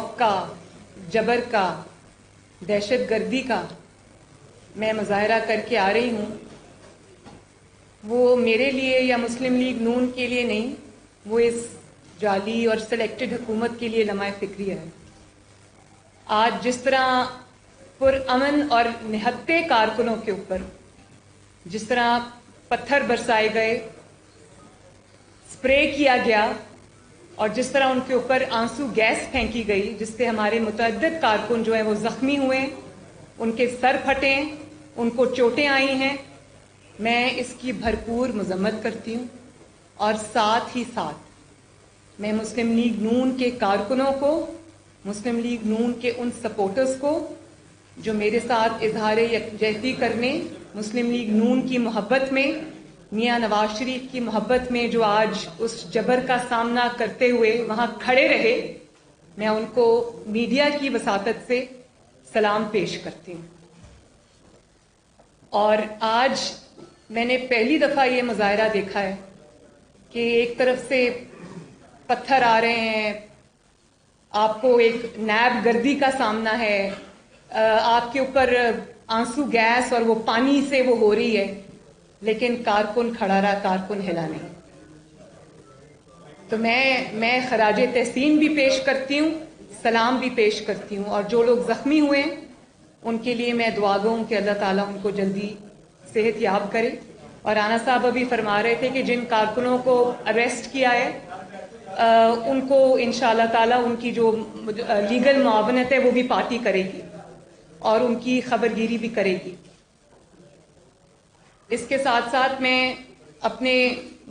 خوف کا, جبر کا, دہشت گردی کا میں مظاہرہ کر کے آ رہی ہوں, وہ میرے لیے یا مسلم لیگ نون کے لیے نہیں, وہ اس جعلی اور سلیکٹڈ حکومت کے لیے لمحہ فکری ہے. آج جس طرح پرامن اور نہتے کارکنوں کے اوپر جس طرح پتھر برسائے گئے, اسپرے کیا گیا, اور جس طرح ان کے اوپر آنسو گیس پھینکی گئی جس سے ہمارے متعدد کارکن جو ہیں وہ زخمی ہوئے, ان کے سر پھٹے, ان کو چوٹیں آئی ہیں, میں اس کی بھرپور مذمت کرتی ہوں. اور ساتھ ہی ساتھ میں مسلم لیگ نون کے کارکنوں کو, مسلم لیگ نون کے ان سپورٹرز کو جو میرے ساتھ اظہار یکجہتی کرنے, مسلم لیگ نون کی محبت میں, میاں نواز شریف کی محبت میں جو آج اس جبر کا سامنا کرتے ہوئے وہاں کھڑے رہے, میں ان کو میڈیا کی وساطت سے سلام پیش کرتی ہوں. اور آج میں نے پہلی دفعہ یہ مظاہرہ دیکھا ہے کہ ایک طرف سے پتھر آ رہے ہیں, آپ کو ایک نیب گردی کا سامنا ہے, آپ کے اوپر آنسو گیس اور وہ پانی سے وہ ہو رہی ہے, لیکن کارکن کھڑا رہا, کارکن ہلا نہیں. تو میں خراج تحسین بھی پیش کرتی ہوں, سلام بھی پیش کرتی ہوں, اور جو لوگ زخمی ہوئے ہیں ان کے لیے میں دعا گو ہوں کہ اللہ تعالیٰ ان کو جلدی صحت یاب کرے. اور رانا صاحب ابھی فرما رہے تھے کہ جن کارکنوں کو اریسٹ کیا ہے ان کو انشاءاللہ تعالیٰ ان کی جو لیگل معاونت ہے وہ بھی پارٹی کرے گی اور ان کی خبرگیری بھی کرے گی. اس کے ساتھ ساتھ میں اپنے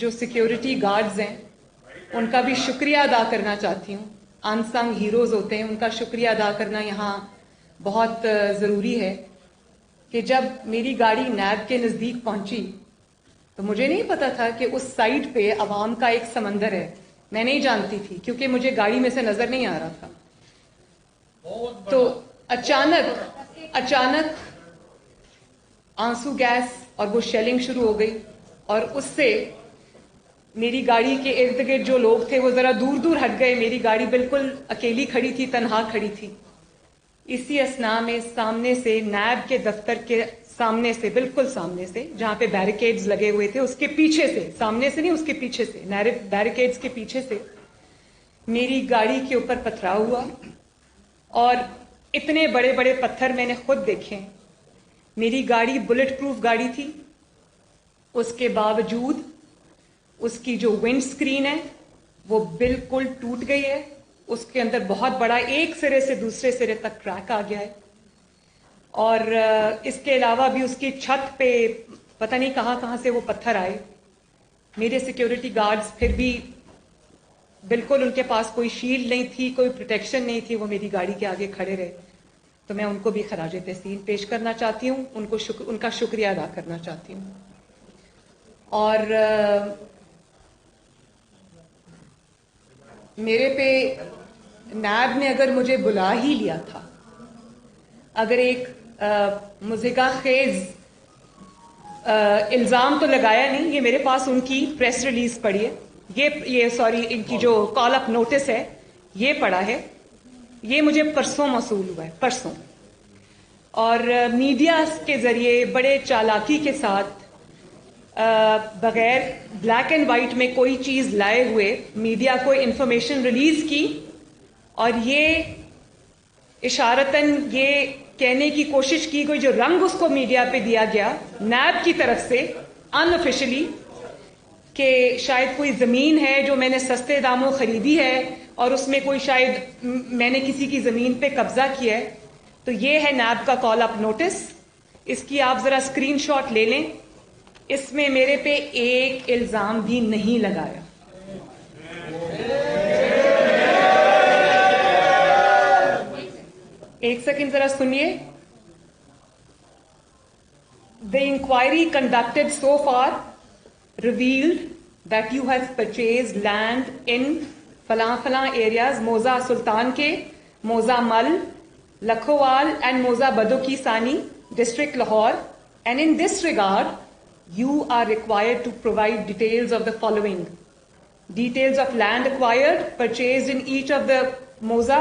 جو سیکیورٹی گارڈز ہیں ان کا بھی شکریہ ادا کرنا چاہتی ہوں. انسنگ ہیروز ہوتے ہیں, ان کا شکریہ ادا کرنا یہاں بہت ضروری ہے کہ جب میری گاڑی نیب کے نزدیک پہنچی تو مجھے نہیں پتا تھا کہ اس سائٹ پہ عوام کا ایک سمندر ہے. میں نہیں جانتی تھی کیونکہ مجھے گاڑی میں سے نظر نہیں آ رہا تھا. تو اچانک آنسو گیس اور وہ شیلنگ شروع ہو گئی, اور اس سے میری گاڑی کے ارد گرد جو لوگ تھے وہ ذرا دور دور ہٹ گئے. میری گاڑی بالکل اکیلی کھڑی تھی, تنہا کھڑی تھی. اسی اثناء میں سامنے سے نیب کے دفتر کے سامنے سے, بالکل سامنے سے, جہاں پہ بیریکیڈز لگے ہوئے تھے اس کے پیچھے سے, سامنے سے نہیں اس کے پیچھے سے, بیریکیڈز کے پیچھے سے میری گاڑی کے اوپر پتھراؤ ہوا. اور اتنے بڑے بڑے پتھر میں نے خود دیکھے. میری گاڑی بلٹ پروف گاڑی تھی, اس کے باوجود اس کی جو ونڈ سکرین ہے وہ بالکل ٹوٹ گئی ہے. اس کے اندر بہت بڑا ایک سرے سے دوسرے سرے تک کریک آ گیا ہے. اور اس کے علاوہ بھی اس کی چھت پہ پتہ نہیں کہاں کہاں سے وہ پتھر آئے. میرے سیکیورٹی گارڈز پھر بھی بالکل ان کے پاس کوئی شیلڈ نہیں تھی, کوئی پروٹیکشن نہیں تھی, وہ میری گاڑی کے آگے کھڑے رہے. تو میں ان کو بھی خراج تحسین پیش کرنا چاہتی ہوں, ان کا شکریہ ادا کرنا چاہتی ہوں. اور میرے پہ نیب نے اگر مجھے بلا ہی لیا تھا, اگر ایک مضحکہ خیز الزام تو لگایا نہیں, یہ میرے پاس ان کی پریس ریلیز پڑی ہے, ان کی جو کال اپ نوٹس ہے یہ پڑا ہے. یہ مجھے پرسوں موصول ہوا ہے, پرسوں. اور میڈیا کے ذریعے بڑے چالاکی کے ساتھ بغیر بلیک اینڈ وائٹ میں کوئی چیز لائے ہوئے میڈیا کو انفارمیشن ریلیز کی, اور یہ اشارتاً یہ کہنے کی کوشش کی گئی, جو رنگ اس کو میڈیا پہ دیا گیا نیب کی طرف سے ان آفیشلی, کہ شاید کوئی زمین ہے جو میں نے سستے داموں خریدی ہے اور اس میں کوئی شاید میں نے کسی کی زمین پہ قبضہ کیا ہے. تو یہ ہے نیب کا کال اپ نوٹس, اس کی آپ ذرا اسکرین شاٹ لے لیں. اس میں میرے پہ ایک الزام بھی نہیں لگایا. ایک سیکنڈ ذرا سنیے. The inquiry conducted so far revealed that you have purchased land in فلاں areas, موزہ سلطان کے, موزہ مل, لکھوال and موزہ بدو کی ثانی, district Lahore, and in this regard you are required to provide details of the following: details of land acquired, purchased in each of the موزہ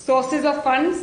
sources of funds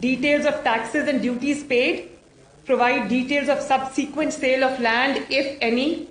details of taxes and duties paid, provide details of subsequent sale of land if any,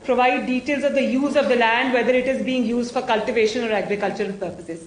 provide details of the use of the land whether it is being used for cultivation or agricultural purposes.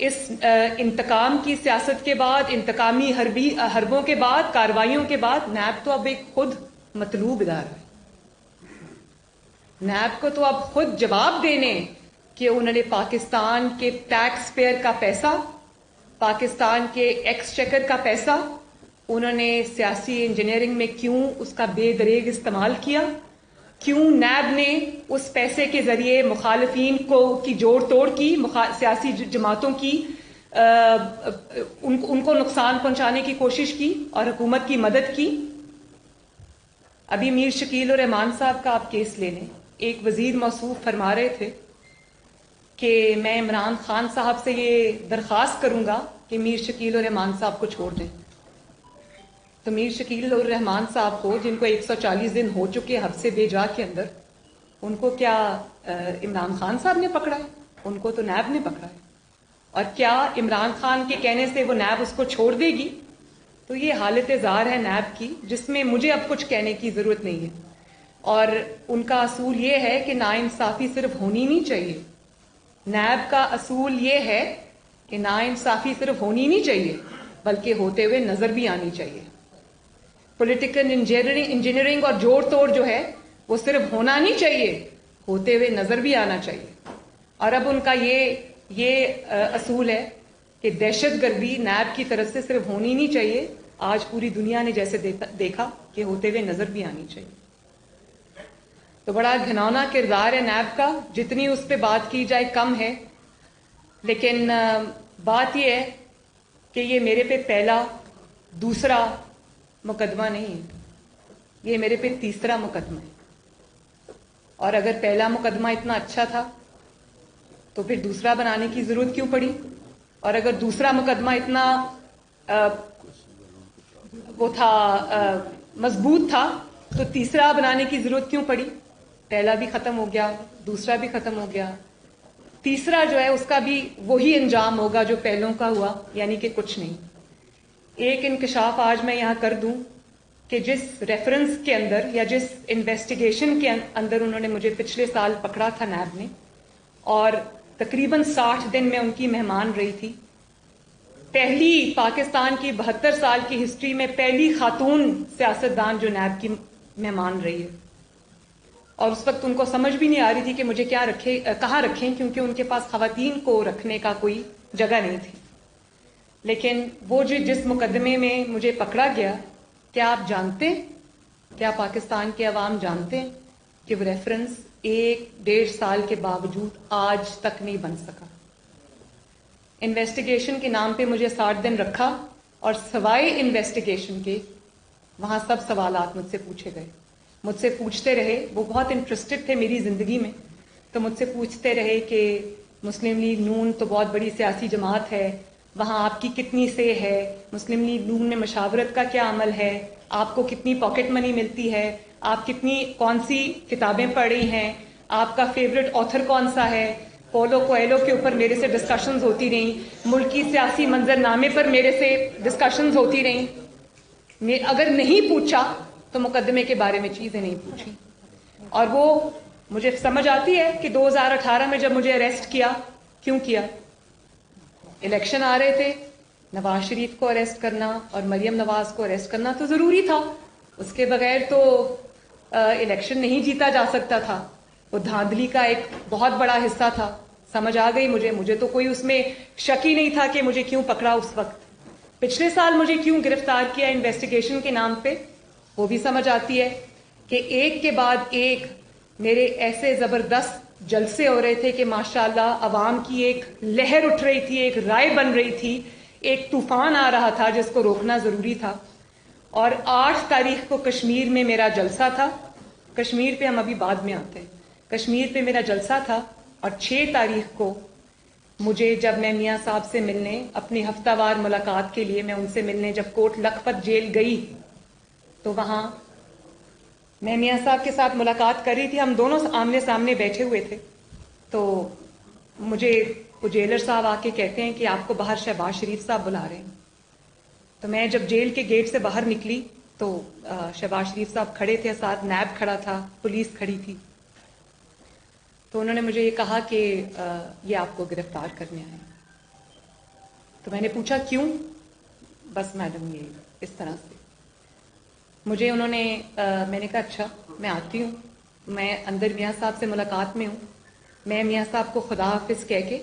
اس انتقام کی سیاست کے بعد، انتقامی حربوں کے بعد، کارروائیوں کے بعد نیب تو اب ایک خود مطلوب ادارہ ہے. نیب کو تو اب خود جواب دینے کہ انہوں نے پاکستان کے ٹیکس پیئر کا پیسہ، پاکستان کے ایکسچیکر کا پیسہ انہوں نے سیاسی انجینئرنگ میں کیوں اس کا بے دریغ استعمال کیا، کیوں نیب نے اس پیسے کے ذریعے مخالفین کی جوڑ توڑ کی، سیاسی جماعتوں کی ان کو نقصان پہنچانے کی کوشش کی اور حکومت کی مدد کی. ابھی میر شکیل الرحمان صاحب کا آپ کیس لے لیں. ایک وزیر موصوف فرما رہے تھے کہ میں عمران خان صاحب سے یہ درخواست کروں گا کہ میر شکیل الرحمان صاحب کو چھوڑ دیں. تو میر شکیل الرحمان صاحب کو، جن کو 140 دن ہو چکے حبس بے جا کے اندر، ان کو کیا عمران خان صاحب نے پکڑا ہے؟ ان کو تو نیب نے پکڑا ہے. اور کیا عمران خان کے کہنے سے وہ نیب اس کو چھوڑ دے گی؟ تو یہ حالت زار ہے نیب کی، جس میں مجھے اب کچھ کہنے کی ضرورت نہیں ہے. اور ان کا اصول یہ ہے کہ ناانصافی صرف ہونی نہیں چاہیے. نیب کا اصول یہ ہے کہ ناانصافی صرف ہونی نہیں چاہیے بلکہ ہوتے ہوئے نظر بھی آنی چاہیے. پولیٹیکل انجینئرنگ اور جوڑ توڑ جو ہے وہ صرف ہونا نہیں چاہیے، ہوتے ہوئے نظر بھی آنا چاہیے. اور اب ان کا یہ اصول ہے کہ دہشت گردی نیب کی طرف سے صرف ہونی نہیں چاہیے، آج پوری دنیا نے جیسے دیکھا کہ ہوتے ہوئے نظر بھی آنی چاہیے. تو بڑا گھناؤنا کردار ہے نیب کا، جتنی اس پہ بات کی جائے کم ہے. لیکن بات یہ ہے کہ یہ میرے پہ پہلا دوسرا مقدمہ نہیں ہے، یہ میرے پہ تیسرا مقدمہ ہے. اور اگر پہلا مقدمہ اتنا اچھا تھا تو پھر دوسرا بنانے کی ضرورت کیوں پڑی؟ اور اگر دوسرا مقدمہ اتنا وہ تھا مضبوط تھا تو تیسرا بنانے کی ضرورت کیوں پڑی؟ پہلا بھی ختم ہو گیا، دوسرا بھی ختم ہو گیا، تیسرا جو ہے اس کا بھی وہی انجام ہوگا جو پہلوں کا ہوا، یعنی کہ کچھ نہیں. ایک انکشاف آج میں یہاں کر دوں کہ جس ریفرنس کے اندر یا جس انویسٹیگیشن کے اندر انہوں نے مجھے پچھلے سال پکڑا تھا نیب نے، اور تقریباً 60 دن میں ان کی مہمان رہی تھی. پہلی پاکستان کی 72 سال کی ہسٹری میں پہلی خاتون سیاستدان جو نیب کی مہمان رہی ہے. اور اس وقت ان کو سمجھ بھی نہیں آ رہی تھی کہ مجھے کہاں رکھیں، کیونکہ ان کے پاس خواتین کو رکھنے کا کوئی جگہ نہیں تھی. لیکن وہ جس مقدمے میں مجھے پکڑا گیا، کیا آپ جانتے ہیں، کیا پاکستان کے عوام جانتے ہیں کہ وہ ریفرنس 1.5 سال کے باوجود آج تک نہیں بن سکا؟ انویسٹیگیشن کے نام پہ مجھے 60 دن رکھا اور سوائے انویسٹیگیشن کے وہاں سب سوالات مجھ سے پوچھے گئے. مجھ سے پوچھتے رہے، وہ بہت انٹرسٹڈ تھے میری زندگی میں، تو مجھ سے پوچھتے رہے کہ مسلم لیگ نون تو بہت بڑی سیاسی جماعت ہے، وہاں آپ کی کتنی سے ہے، مسلم لیگ نون میں مشاورت کا کیا عمل ہے، آپ کو کتنی پاکٹ منی ملتی ہے، آپ کون سی کتابیں پڑھی ہیں، آپ کا فیوریٹ آتھر کون سا ہے. پولو کوئلو کے اوپر میرے سے ڈسکشنز ہوتی رہیں، ملکی سیاسی منظر نامے پر میرے سے ڈسکشنز ہوتی رہیں. اگر نہیں پوچھا تو مقدمے کے بارے میں چیزیں نہیں پوچھی. اور وہ مجھے سمجھ آتی ہے کہ 2018 میں جب مجھے اریسٹ کیا، کیوں کیا؟ الیکشن آ رہے تھے، نواز شریف کو اریسٹ کرنا اور مریم نواز کو اریسٹ کرنا تو ضروری تھا، اس کے بغیر تو الیکشن نہیں جیتا جا سکتا تھا. وہ دھاندلی کا ایک بہت بڑا حصہ تھا. سمجھ آ گئی مجھے تو کوئی اس میں شک ہی نہیں تھا کہ مجھے کیوں پکڑا اس وقت. پچھلے سال مجھے کیوں گرفتار کیا انویسٹیگیشن کے نام پہ، وہ بھی سمجھ آتی ہے کہ ایک کے بعد ایک میرے ایسے زبردست جلسے ہو رہے تھے کہ ماشاءاللہ عوام کی ایک لہر اٹھ رہی تھی، ایک رائے بن رہی تھی، ایک طوفان آ رہا تھا جس کو روکنا ضروری تھا. اور 8 تاریخ کو کشمیر میں میرا جلسہ تھا. کشمیر پہ ہم ابھی بعد میں آتے ہیں. کشمیر پہ میرا جلسہ تھا اور 6 تاریخ کو مجھے جب میں میاں صاحب سے ملنے، اپنی ہفتہ وار ملاقات کے لیے میں ان سے ملنے جب کوٹ لکھپت جیل گئی، تو وہاں میں میاں صاحب کے ساتھ ملاقات کر رہی تھی. ہم دونوں آمنے سامنے بیٹھے ہوئے تھے. تو مجھے وہ جیلر صاحب آ کے کہتے ہیں کہ آپ کو باہر شہباز شریف صاحب بلا رہے ہیں. تو میں جب جیل کے گیٹ سے باہر نکلی تو شہباز شریف صاحب کھڑے تھے، ساتھ نیب کھڑا تھا، پولیس کھڑی تھی. تو انہوں نے مجھے یہ کہا کہ یہ آپ کو گرفتار کرنے آئے. تو میں نے پوچھا کیوں؟ بس میڈم یہ اس طرح سے مجھے انہوں نے میں نے کہا اچھا میں آتی ہوں، میں اندر میاں صاحب سے ملاقات میں ہوں، میں میاں صاحب کو خدا حافظ کہہ کے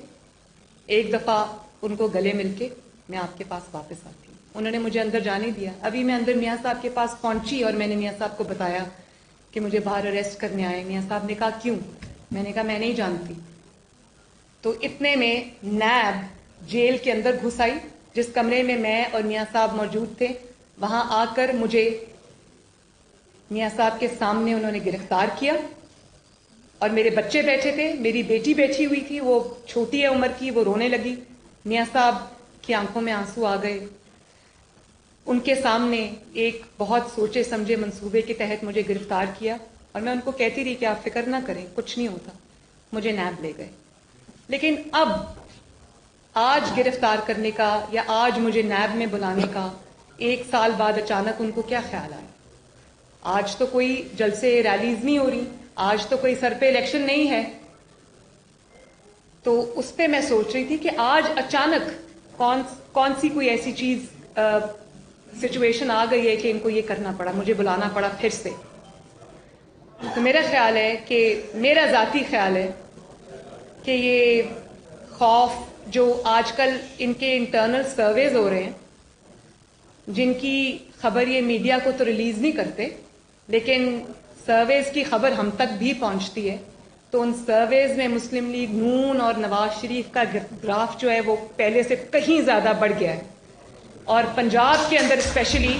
ایک دفعہ ان کو گلے مل کے میں آپ کے پاس واپس آتی ہوں۔ انہوں نے مجھے اندر جانے دیا۔ ابھی میں اندر میاں صاحب کے پاس پہنچی اور میں نے میاں صاحب کو بتایا کہ مجھے باہر اریسٹ کرنے آئے۔ میاں صاحب نے کہا کیوں؟ میں نے کہا میں نہیں جانتی۔ تو اتنے میں نیب جیل کے اندر گھس آئی، جس کمرے میں میں اور میاں صاحب موجود تھے، وہاں آ کر مجھے میاں صاحب کے سامنے انہوں نے گرفتار کیا، اور میرے بچے بیٹھے تھے، میری بیٹی بیٹھی ہوئی تھی، وہ چھوٹی ہے عمر کی، وہ رونے لگی۔ میاں صاحب کی آنکھوں میں آنسو آ گئے۔ ان کے سامنے ایک بہت سوچے سمجھے منصوبے کے تحت مجھے گرفتار کیا، اور میں ان کو کہتی رہی کہ آپ فکر نہ کریں، کچھ نہیں ہوتا۔ مجھے نیب لے گئے۔ لیکن اب آج گرفتار کرنے کا یا آج مجھے نیب میں بلانے کا 1 سال بعد اچانک ان کو کیا خیال آیا؟ آج تو کوئی جلسے ریلیز نہیں ہو رہی، آج تو کوئی سر پہ الیکشن نہیں ہے۔ تو اس پہ میں سوچ رہی تھی کہ آج اچانک کون سی کوئی ایسی چیز سچویشن آ گئی ہے کہ ان کو یہ کرنا پڑا، مجھے بلانا پڑا پھر سے۔ تو میرا خیال ہے کہ میرا ذاتی خیال ہے کہ یہ خوف جو آج کل ان کے انٹرنل سرویز ہو رہے ہیں، جن کی خبر یہ میڈیا کو تو ریلیز نہیں کرتے، لیکن سرویز کی خبر ہم تک بھی پہنچتی ہے، تو ان سرویز میں مسلم لیگ نون اور نواز شریف کا گراف جو ہے وہ پہلے سے کہیں زیادہ بڑھ گیا ہے، اور پنجاب کے اندر اسپیشلی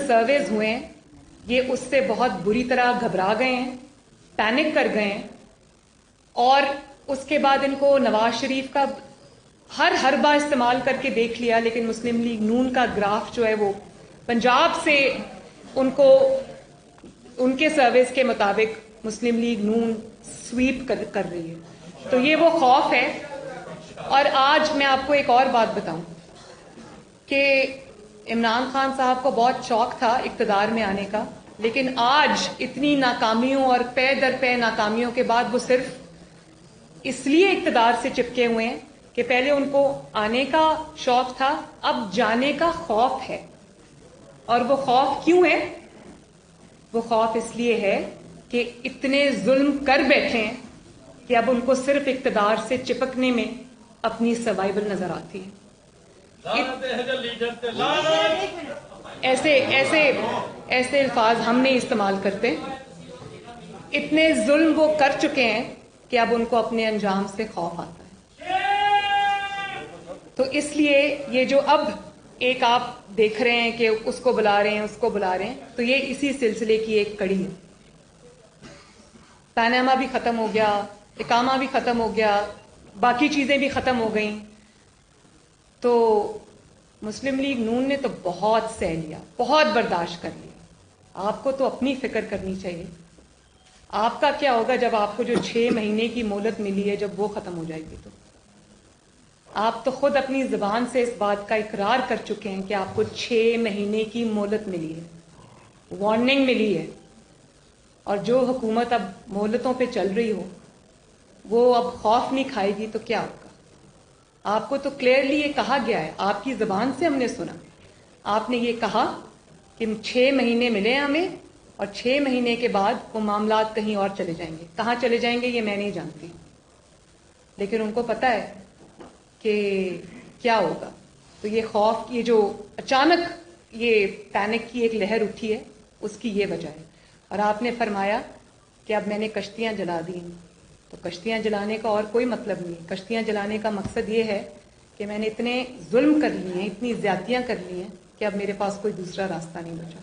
سرویز ہوئے ہیں، یہ اس سے بہت بری طرح گھبرا گئے ہیں، پینک کر گئے ہیں، اور اس کے بعد ان کو نواز شریف کا ہر حربہ استعمال کر کے دیکھ لیا، لیکن مسلم لیگ نون کا گراف جو ہے وہ پنجاب سے ان کو ان کے سرویز کے مطابق مسلم لیگ نون سویپ کر رہی ہے۔ تو یہ وہ خوف ہے۔ اور آج میں آپ کو ایک اور بات بتاؤں کہ عمران خان صاحب کو بہت شوق تھا اقتدار میں آنے کا، لیکن آج اتنی ناکامیوں اور پے در پے ناکامیوں کے بعد وہ صرف اس لیے اقتدار سے چپکے ہوئے ہیں کہ پہلے ان کو آنے کا شوق تھا، اب جانے کا خوف ہے۔ اور وہ خوف کیوں ہے؟ وہ خوف اس لیے ہے کہ اتنے ظلم کر بیٹھے ہیں کہ اب ان کو صرف اقتدار سے چپکنے میں اپنی سروائیول نظر آتی ہے۔ ایسے الفاظ ہم نہیں استعمال کرتے۔ اتنے ظلم وہ کر چکے ہیں کہ اب ان کو اپنے انجام سے خوف آتا ہے۔ تو اس لیے یہ جو اب ایک آپ دیکھ رہے ہیں کہ اس کو بلا رہے ہیں، اس کو بلا رہے ہیں، تو یہ اسی سلسلے کی ایک کڑی ہے۔ پاناما بھی ختم ہو گیا، اقامہ بھی ختم ہو گیا، باقی چیزیں بھی ختم ہو گئیں، تو مسلم لیگ نون نے تو بہت سہ لیا، بہت برداشت کر لیا۔ آپ کو تو اپنی فکر کرنی چاہیے۔ آپ کا کیا ہوگا جب آپ کو جو 6 مہینے کی مہلت ملی ہے جب وہ ختم ہو جائے گی؟ تو آپ تو خود اپنی زبان سے اس بات کا اقرار کر چکے ہیں کہ آپ کو 6 مہینے کی مہلت ملی ہے، وارننگ ملی ہے، اور جو حکومت اب مہلتوں پہ چل رہی ہو وہ اب خوف نہیں کھائے گی تو کیا ہوگا؟ آپ کو تو کلیئرلی یہ کہا گیا ہے، آپ کی زبان سے ہم نے سنا، آپ نے یہ کہا کہ 6 مہینے ملے ہمیں، اور 6 مہینے کے بعد وہ معاملات کہیں اور چلے جائیں گے۔ کہاں چلے جائیں گے یہ میں نہیں جانتی، لیکن ان کو پتا ہے کہ کیا ہوگا۔ تو یہ خوف، یہ جو اچانک یہ پینک کی ایک لہر اٹھی ہے، اس کی یہ وجہ ہے۔ اور آپ نے فرمایا کہ اب میں نے کشتیاں جلا دی ہیں، تو کشتیاں جلانے کا اور کوئی مطلب نہیں۔ کشتیاں جلانے کا مقصد یہ ہے کہ میں نے اتنے ظلم کر لیے ہیں، اتنی زیادتیاں کر لی ہیں کہ اب میرے پاس کوئی دوسرا راستہ نہیں بچا۔